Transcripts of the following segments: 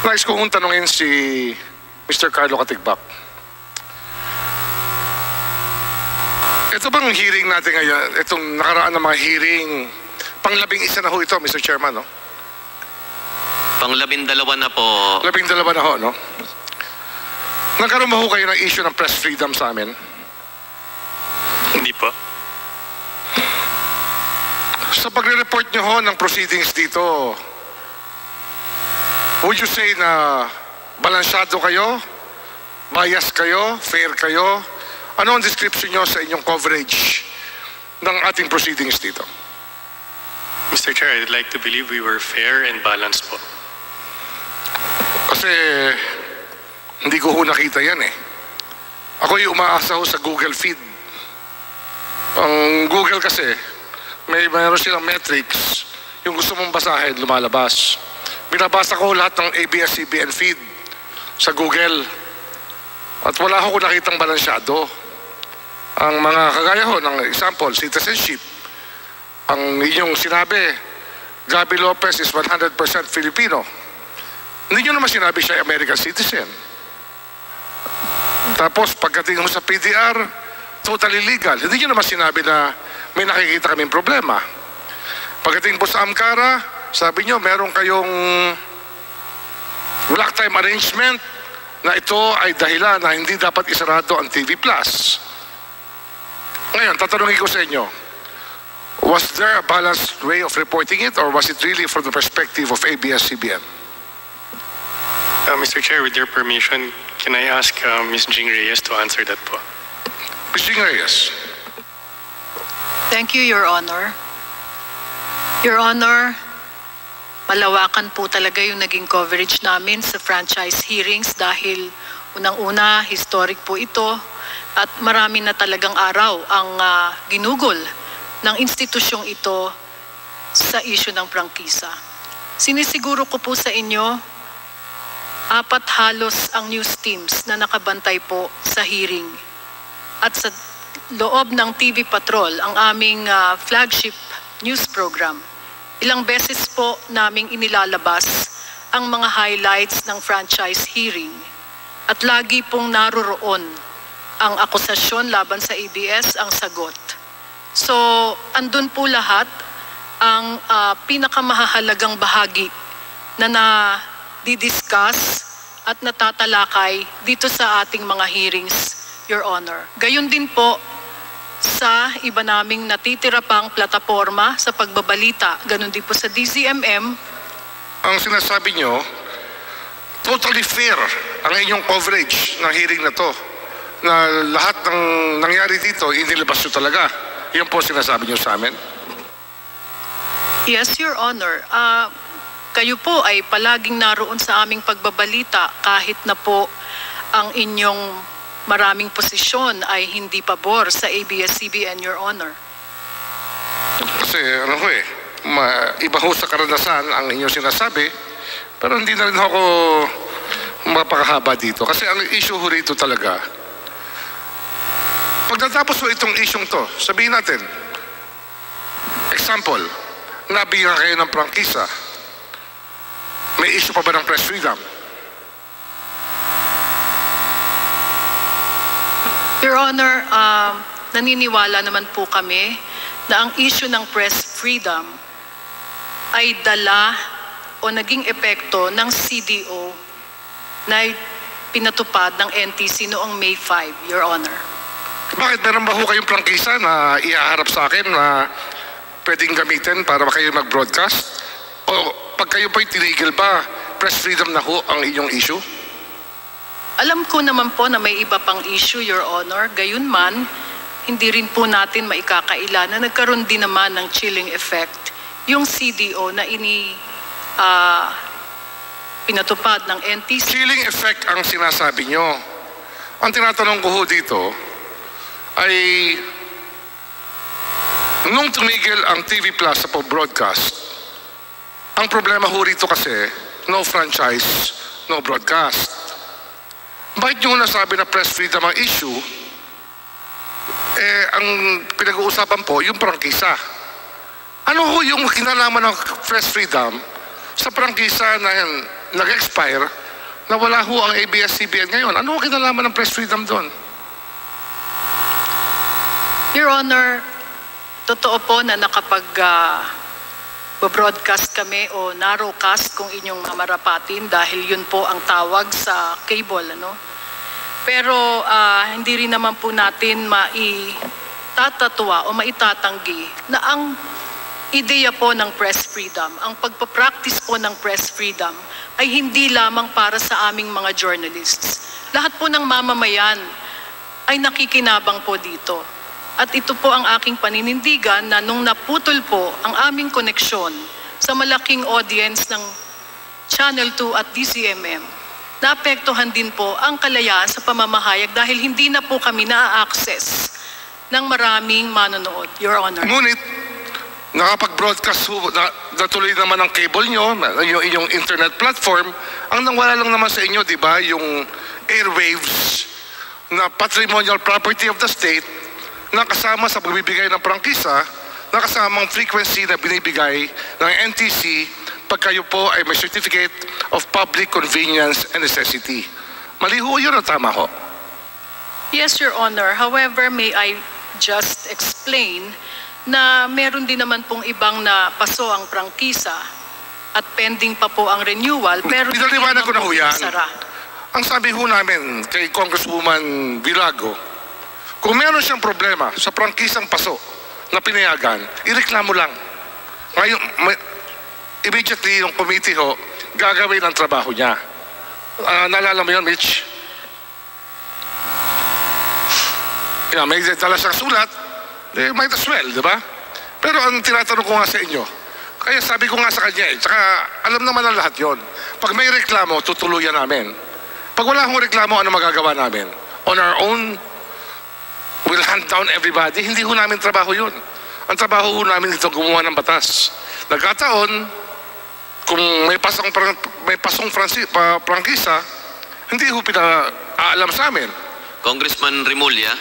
Nais kong tanungin si Mr. Carlo Katigbak. Ito bang hearing natin ngayon, itong nakaraan ng mga hearing, pang-11 na ho ito, Mr. Chairman, no? Pang-12 na po. 12 na ho, no? Nagkaroon ba ho kayo ng issue ng press freedom sa amin? Hindi po. Sa pagre-report nyo ho ng proceedings dito, would you say na balansyado kayo, bias kayo, fair kayo? Ano ang description nyo sa inyong coverage ng ating proceedings dito? Mr. Chair, I'd like to believe we were fair and balanced po. Kasi hindi ko ho nakita yan eh. Ako'y umaasa ho sa Google feed. Ang Google kasi, mayroon silang metrics, yung gusto mong basahin, lumalabas. Binabasa ko lahat ng ABS-CBN feed sa Google. At wala ako nakitang balansyado. Ang mga kagaya ho, ng example, citizenship. Ang inyong sinabi, Gabby Lopez is 100% Filipino. Hindi nyo naman sinabi siya American citizen. Tapos pagdating mo sa PDR, totally legal. Hindi nyo naman sinabi na may nakikita kaming problema. Pagdating po sa Amcara, sabi nyo meron kayong black time arrangement na ito ay dahilan na hindi dapat isarado ang TV Plus. Ngayon, tatanungin ko sa inyo, was there a balanced way of reporting it or was it really from the perspective of ABS-CBN? Mr. Chair, with your permission, can I ask Ms. Jing Reyes to answer that po? Ms. Jing Reyes. Thank you, Your Honor. Your Honor, malawakan po talaga yung naging coverage namin sa franchise hearings dahil unang-una, historic po ito at marami na talagang araw ang ginugol ng institusyong ito sa issue ng prangkisa. Sinisiguro ko po sa inyo, 4 halos ang news teams na nakabantay po sa hearing. At sa loob ng TV Patrol, ang aming flagship news program, ilang beses po naming inilalabas ang mga highlights ng franchise hearing. At lagi pong naroroon ang akusasyon laban sa ABS, ang sagot. So, andun po lahat ang pinakamahalagang bahagi na na-discuss at natatalakay dito sa ating mga hearings, Your Honor. Gayon din po sa iba naming natitira pang plataforma sa pagbabalita. Ganon din po sa DZMM. Ang sinasabi nyo, totally fair ang inyong coverage ng hearing na to. Na lahat ng nangyari dito, inilabas nyo talaga. Yan po sinasabi nyo sa amin. Yes, Your Honor. Kayo po ay palaging naroon sa aming pagbabalita kahit na po ang inyong maraming posisyon ay hindi pabor sa ABS-CBN, Your Honor. Kasi ano ho eh, iba ho sa karanasan ang inyong sinasabi, pero hindi na rin ako mapakahaba dito. Kasi ang issue ho rito talaga, pagkatapos ho itong isyong to, sabihin natin, example, nabigyan kayo ng prangkisa, may issue pa ba ng press freedom? Your Honor, naniniwala naman po kami na ang issue ng press freedom ay dala o naging epekto ng CDO na pinatupad ng NTC noong May 5, Your Honor. Bakit meron ba ho kayong prangkisa na iaharap sa akin na pwedeng gamitin para kayo mag-broadcast? O pag kayo po'y tinigil ba, press freedom na ho ang inyong issue? Alam ko naman po na may iba pang issue, Your Honor. Gayunman, hindi rin po natin maikakaila na nagkaroon din naman ng chilling effect yung CDO na pinatupad ng NTC. Chilling effect ang sinasabi nyo. Ang tinatanong ko ho dito ay nung tumigil ang TV Plus sa pag-broadcast, ang problema ho rito kasi no franchise, no broadcast. Bakit nyo nasabi na press freedom ang issue? Ang pinag-uusapan po, yung prangkisa. Ano ho yung kinalaman ng press freedom sa prangkisa na nag-expire na wala ho ang ABS-CBN ngayon. Ano ang kinalaman ng press freedom doon? Your Honor, totoo po na broadcast kami o narrowcast kung inyong mamarapatin dahil yun po ang tawag sa cable, ano? Pero hindi rin naman po natin maitatatawa o maitatanggi na ang ideya po ng press freedom, ang pagpapractice po ng press freedom ay hindi lamang para sa aming mga journalists. Lahat po ng mamamayan ay nakikinabang po dito. At ito po ang aking paninindigan na nung naputol po ang aming koneksyon sa malaking audience ng Channel 2 at DCMM, naapektuhan din po ang kalayaan sa pamamahayag dahil hindi na po kami na-access ng maraming manonood, Your Honor. Ngunit, nakapag-broadcast natuloy naman ang cable nyo, yung inyong internet platform. Ang nawala lang naman sa inyo, di ba, yung airwaves na patrimonial property of the state na kasama sa pagbibigay ng prangkisa, na kasamang frequency na binibigay ng NTC pag kayo po ay may certificate of public convenience and necessity. Mali ho yun o tama ho? Yes, Your Honor. However, may I just explain na meron din naman pong ibang na paso ang prangkisa at pending pa po ang renewal. Pero pinaliwanag ko na ho yan. Sara. Ang sabi ho namin kay Congresswoman Villago, kung meron siyang problema sa prangkisang paso na pinayagan, ireklamo lang. Ngayon, immediately yung committee ho, gagawin ang trabaho niya. Naalala mo yun, Mitch? Yeah, may dala siyang sulat, might as well, di ba? Pero ang tinatanong ko nga sa inyo, kaya sabi ko nga sa kanya, tsaka alam naman ang lahat yon. Pag may reklamo, tutuluyan namin. Pag wala akong reklamo, ano magagawa namin? On our own, we'll hunt down everybody. Hindi ho namin trabaho yun. Ang trabaho ho namin ito gumawa ng batas. Nagkataon, kung may pasong prangkisa, hindi ho pinaalam sa amin. Congressman Remulla,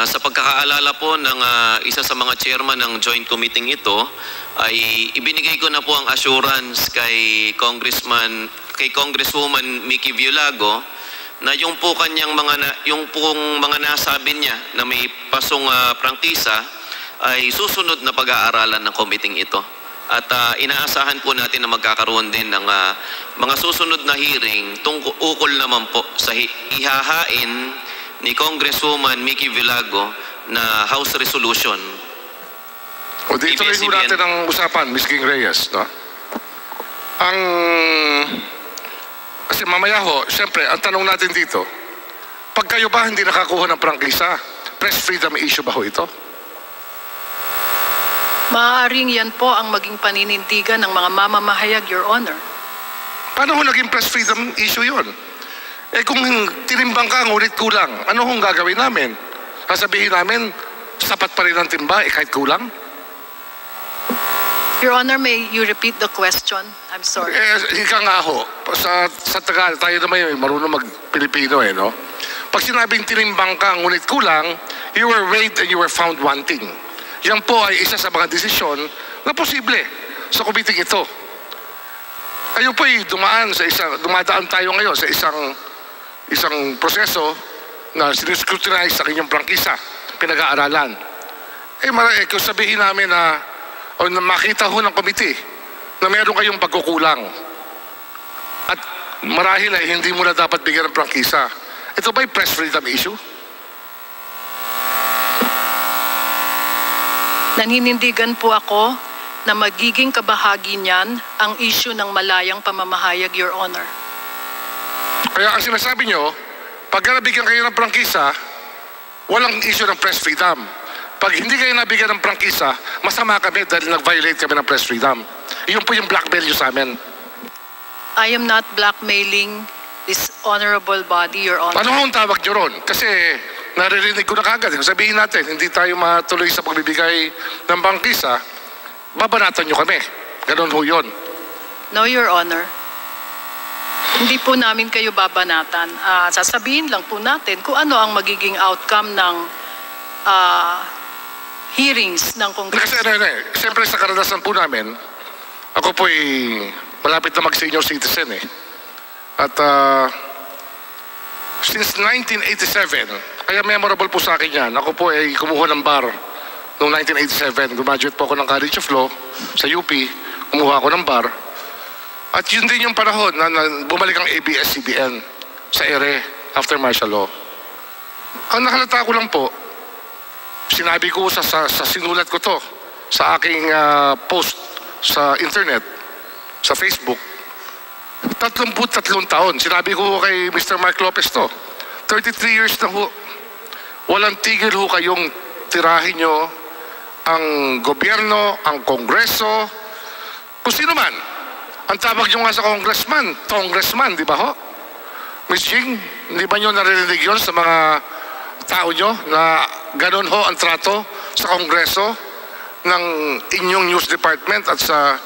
sa pagkakaalala po ng isa sa mga chairman ng joint committee ito, ay ibinigay ko na po ang assurance kay Congresswoman Mickey Villago na yung pong mga nasabi niya na may pasong prangkisa ay susunod na pag-aaralan ng committee ito. At inaasahan po natin na magkakaroon din ng mga susunod na hearing ukol naman po sa ihahain ni Congresswoman Mickey Villago na House Resolution. O dito rin natin ang usapan, Ms. King Reyes. No? Kasi mamaya ho, siyempre, ang tanong natin dito, pag kayo ba hindi nakakuha ng prangkisa, press freedom issue ba ho ito? Maaaring yan po ang maging paninindigan ng mga mamamahayag, Your Honor. Paano ho naging press freedom issue yun? Eh kung tinimbang ka, ngunit kulang, ano hong gagawin namin? Sasabihin namin, sapat pa rin ang timba, kahit kulang? Your Honor, may you repeat the question? I'm sorry. Ika nga ho, sa Tagalog, tayo naman yung marunong mag-Pilipino no? Pag sinabing tinimbang ka, ngunit kulang, you were weighed and you were found wanting. Yan po ay isa sa mga desisyon na posible sa committee ito. Kayo po ay dumadaan tayo ngayon sa isang proseso na siniscrutinize sa inyong prangkisa, pinag-aaralan. Kung sabihin namin na makita ho ng committee na meron kayong pagkukulang at marahil ay hindi mo na dapat bigyan ng prangkisa, ito ba'y press freedom issue? Naninindigan po ako na magiging kabahagi niyan ang issue ng malayang pamamahayag, Your Honor. Kaya ang sinasabi nyo, pag nabigyan kayo ng prangkisa, walang issue ng press freedom. Pag hindi kayo nabigyan ng prangkisa, masama kami dahil nag-violate kami ng press freedom. Yun po yung blackmail nyo sa amin. I am not blackmailing this honorable body, Your Honor. Ano ang tawag nyo ron? Kasi naririnig ko na kagad. Kung sabihin natin, hindi tayo matuloy sa pagbibigay ng prangkisa, babanatan nyo kami. Ganon ho yun. No, Your Honor. Hindi po namin kayo babanatan. Sasabihin lang po natin kung ano ang magiging outcome ng hearings ng Congress. Kasi siyempre sa karanasan po namin, ako po'y malapit na mag-senior citizen eh. At since 1987, kaya memorable po sa akin yan. Ako po ay kumuha ng bar noong 1987. Graduate po ako ng College of Law sa UP. Kumuha ako ng bar. At yun din yung panahon na bumalik ang ABS-CBN sa ere after martial law. Ang nakalata ko lang po, sinabi ko sa sinulat ko to sa aking post sa internet, sa Facebook, 33 taon. Sinabi ko kay Mr. Mark Lopez to, 33 years na ho. Walang tigil ho kayong tirahin nyo ang gobyerno, ang kongreso, kung sino man. Ang tawag nyo nga sa congressman, di ba ho? Ms. Jing, hindi ba nyo narinig yun sa mga tao nyo na ganun ho ang trato sa kongreso ng inyong news department at sa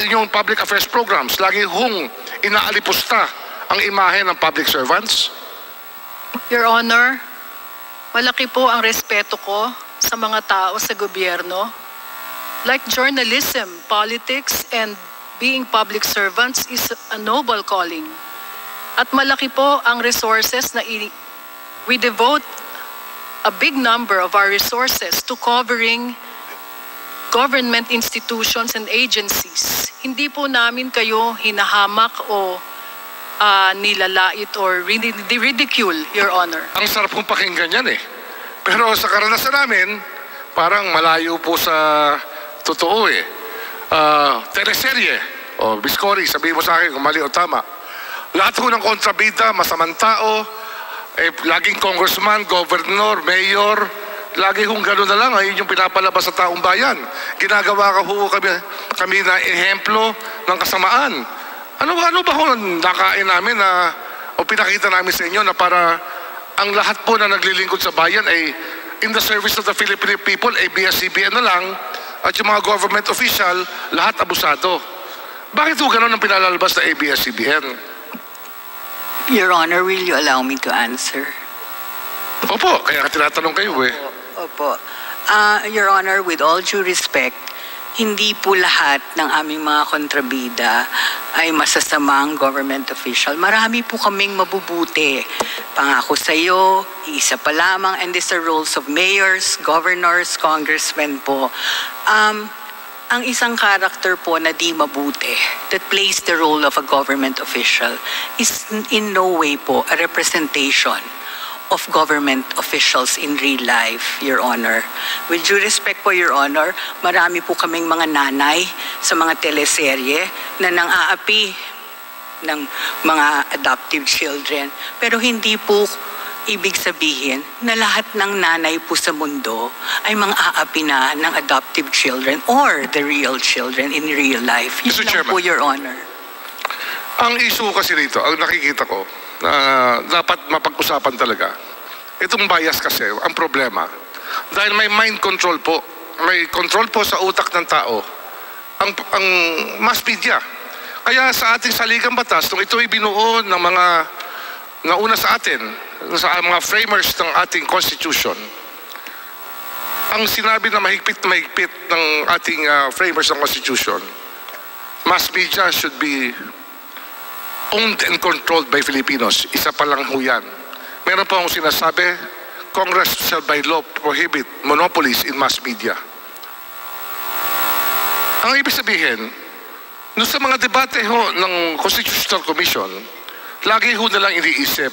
inyong public affairs programs? Lagi hong inaalipusta ang imahe ng public servants? Your Honor, malaki po ang respeto ko sa mga tao sa gobyerno. Like journalism, politics, and being public servants is a noble calling. At malaki po ang resources na we devote a big number of our resources to covering government institutions and agencies. Hindi po namin kayo hinahamak o nilalait or ridicule, Your Honor. Ang sarap kong pakinggan yan eh. Pero sa karanasan namin, parang malayo po sa totoo eh. Teleserye o Biscori, sabihin mo sa akin kung mali o tama. Lahat ko ng kontrabida, masamang tao, laging congressman, governor, mayor, lagi kong gano'n na lang, ayun yung pinapalabas sa taong bayan. Ginagawa kami na ehemplo ng kasamaan. Ano ba kung nakain namin o pinakita namin sa inyo na para ang lahat po na naglilingkod sa bayan ay in the service of the Filipino people, ABS-CBN na lang, at yung mga government official, lahat abusado. Bakit po gano'n ang pinalalabas na ABS-CBN? Your Honor, will you allow me to answer? Opo, kaya tinatanong kayo eh. Opo. Your Honor, with all due respect, hindi po lahat ng aming mga kontrabida ay masasamang government official. Marami po kaming mabubuti. Pangako sa iyo, isa pa lamang, and these are roles of mayors, governors, congressmen po. Ang isang character po na di mabuti that plays the role of a government official is in no way po a representation of government officials in real life, Your Honor. With due respect po, Your Honor, marami po kaming mga nanay sa mga teleserye na nang-aapi ng mga adoptive children. Pero hindi po ibig sabihin na lahat ng nanay po sa mundo ay mang-aapi na ng adoptive children or the real children in real life. Yun Mr. lang Chairman, po, Your Honor. ang issue kasi rito, ang nakikita ko, na dapat mapag-usapan talaga, itong bias kasi, ang problema, dahil may mind control po, may control po sa utak ng tao, ang mass media. Kaya sa ating saligang batas, nung ito ay binuo ng mga nauna sa atin, sa mga framers ng ating constitution, ang sinabi na mahigpit ng ating framers ng constitution, mass media should be owned and controlled by Filipinos. Isa pa lang ho yan. Meron po akong sinasabi, Congress shall by law prohibit monopolies in mass media. Ang ibig sabihin, no sa mga debate ho ng Constitutional Commission, lagi ho nilang iniisip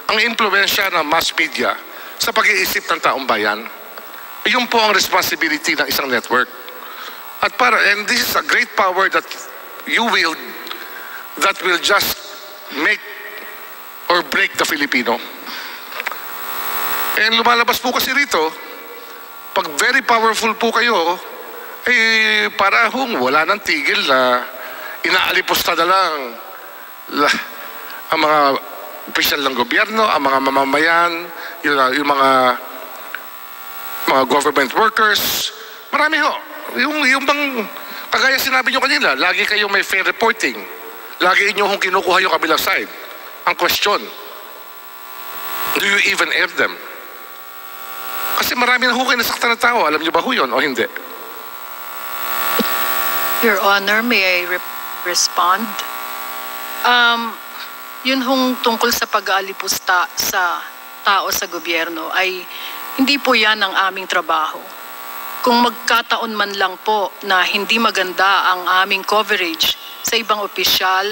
ang impluwensya ng mass media sa pag-iisip ng taong bayan. Iyon po ang responsibility ng isang network. And this is a great power that you wield that will just make or break the Filipino. And lumalabas po kasi rito, pag very powerful po kayo, para wala nang tigil na inaalipusta na lang ang mga opisyal ng gobyerno, ang mga mamamayan, yung mga government workers. Marami ho. Yung bang, kagaya sinabi nyo kanila, lagi kayong may fair reporting. Lagi nyo hong kinukuha yung kabilang side. Ang question, do you even air them? Kasi marami na ho kayo nasaktan na tao. Alam nyo ba ho yun o hindi? Your Honor, may I respond. Yun hong tungkol sa pag-aalipusta sa tao sa gobyerno ay hindi po yan ang aming trabaho. Kung magkataon man lang po na hindi maganda ang aming coverage sa ibang opisyal